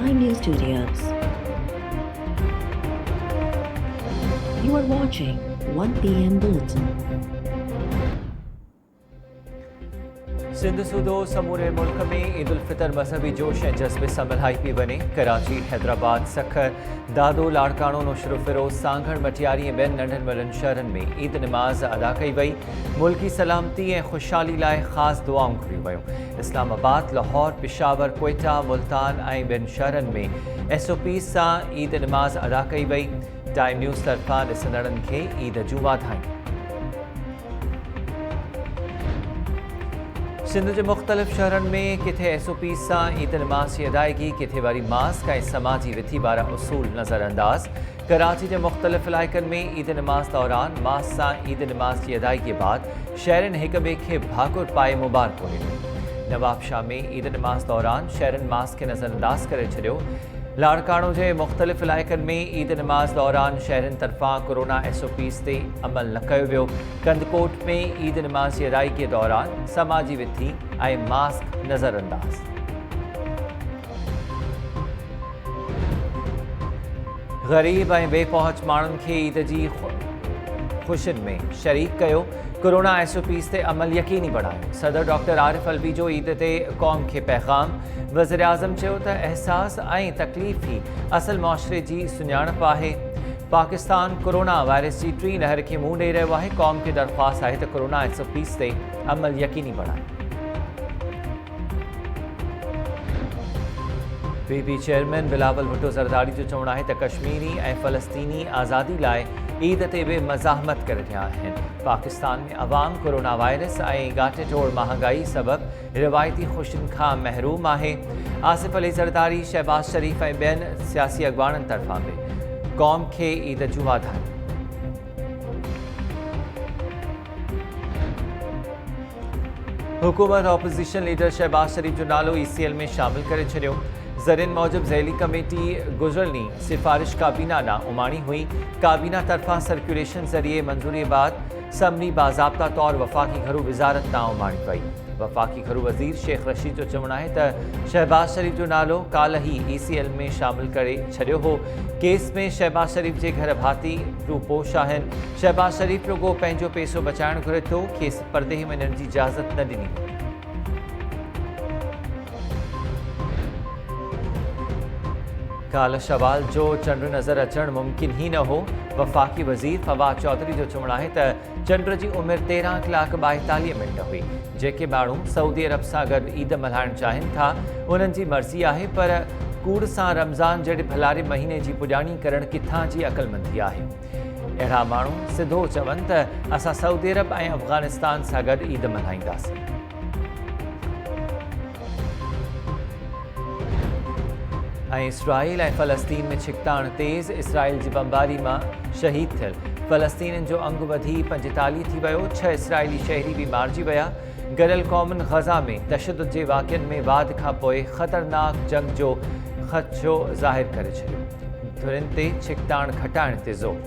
Prime News Studios. You are watching 1 PM Bulletin. Sindh सूदो समूरे मुल्क में ईद उल फितर मजहबी जोश ऐं जज़्बे सां मल्हाई पई वञे। कराची, हैदराबाद, सखर, दादो, लाड़काणो, नुशरो फिरोज़, सांगड़, मटियारी ऐं ॿियनि नंढनि वॾनि शहरनि में ईद नमाज़ अदा कई वई। मुल्की सलामती ऐं ख़ुशहाली लाइ ख़ासि दुआऊं कयूं वयूं। इस्लामाबाद, लाहौर, पिशावर, क्वेटा, मुल्तान ऐं ॿियनि शहरनि में SOP सां ईद नमाज़ अदा कई वई। टाइम न्यूज़ तरफ़ां ॾिसंदड़नि खे ईद जूं वाधायूं। सिंध जे मुख़्तलिफ़ शहरनि में किथे SOP सां ईद नमाज़ जी अदायगी, किथे वरी मास्क ऐं समाजी विथी वारा उसूल नज़रअंदाज़। कराची जे मुख़्तलिफ़ इलाइक़नि में ईद नमाज़ दौरान मास्क सां ईद नमाज़ जी अदायगी बाद शहरनि हिक ॿिए खे भाकुर पाए मुबारकूं ॾिनियूं। नवाबशाह में ईद नमाज़ दौरान शहरनि मास्क खे नज़रअंदाज़ करे छॾियो। लाड़काणो जे मुख़्तलिफ़ इलाइक़नि में ईद नमाज़ दौरान शहरनि तरफ़ां कोरोना SOPs ते अमल न कयो वियो। कंदकोट में ईद नमाज़ जी अदायगी दौरान समाजी विथी ऐं मास्क नज़रअंदाज़। ग़रीब ऐं बेपहुच माण्हुनि खे ईद जी ख़ुशियुनि में शरीक कयो। कोरोना SOPs ते अमल यकीनी बणायो। सदर डॉक्टर आरिफ अलवी जो ईद ते क़ौम खे पैगाम। वज़ीर आज़म चयो त एहसास ऐं तकलीफ़ ही असल मुआशरे जी सुञाणप आहे। पाकिस्तान कोरोना वायरस जी टीं लहर खे मुंहुं ॾेई रहियो आहे। क़ौम खे दरख़्वास्त आहे त कोरोना SOPs ते अमल यकीनी बणाए। PB चेयरमैन बिलावल भुट्टो ज़रदारी जो चवणु आहे त कश्मीरी ऐं फ़लस्तीनी आज़ादी लाइ ईद ते बि मज़ाहमत करे रहिया आहिनि। पाकिस्तान में अवाम कोरोना वायरस ऐं गाटे टोड़ महांगाई सबबि रिवायती ख़ुशियुनि खां महरूम आहे। आसिफ अली ज़रदारी, शहबाज शरीफ़ ऐं ॿियनि सियासी अॻवाननि तरफ़ां बि क़ौम खे ईद जूं वाधायूं। हुकूमत ऑपोज़िशन लीडर शहबाज शरीफ़ जो नालो ECL में शामिल करे छॾियो। ज़रियन मौजब ज़ैली कमेटी गुज़िरनी सिफारिश काबीना ॾांहुं उमाणी हुई। काबीना तरफ़ां सर्कुलेशन ज़रिए मंज़ूरी बाद समनी बाज़ाब्ता तौर वफ़ाक़ी घरू वज़ारत ॾांहुं उमाणी पई। वफ़ाक़ी घरू वज़ीर शेख रशीद जो चवणु आहे त शहबाज शरीफ़ जो नालो काल्ह ई ECL में शामिल करे छॾियो हो। केस में शहबाज शरीफ़ जे घर भाती रूपोश आहिनि। शहबाज शरीफ़ रुगो पंहिंजो पैसो बचाइणु घुरे थो। खेसि परदेह में वञण जी इजाज़त न ॾिनी। काल्ह शवाल जो चंड नज़र अचणु मुमकिन ई न हो। वफ़ाक़ी वज़ीर फवाद चौधरी जो चवणु आहे त चंड जी उमिरि 13 कलाक 42 मिंट हुई। जेके माण्हू सऊदी अरब सां गॾु ईद मल्हाइणु चाहिनि था उन्हनि जी मर्ज़ी आहे, पर कूड़ सां रमज़ान जहिड़े भलारे महीने जी पुॼाणी करणु किथां जी अक़लमंदी आहे। अहिड़ा माण्हू सिधो चवनि त असां सऊदी अरब ऐं अफ़गानिस्तान सां गॾु ईद मल्हाईंदासीं। ऐं इसराइल ऐं फ़लस्तीन में छिकताण तेज़। इसराइल जी बमबारी मां शहीद थियल फ़लस्तीनियुनि जो अंगु वधी 45 थी वियो। 6 इसराइली शहरी बि मारिजी विया। गॾियल क़ौमुनि ग़ज़ा में तशदुद जे वाक़िअनि में वाध खां पोइ ख़तरनाक जंग जो ख़दशो ज़ाहिर करे छॾियो। धुरियुनि ते छिकताण घटाइण ते ज़ोर।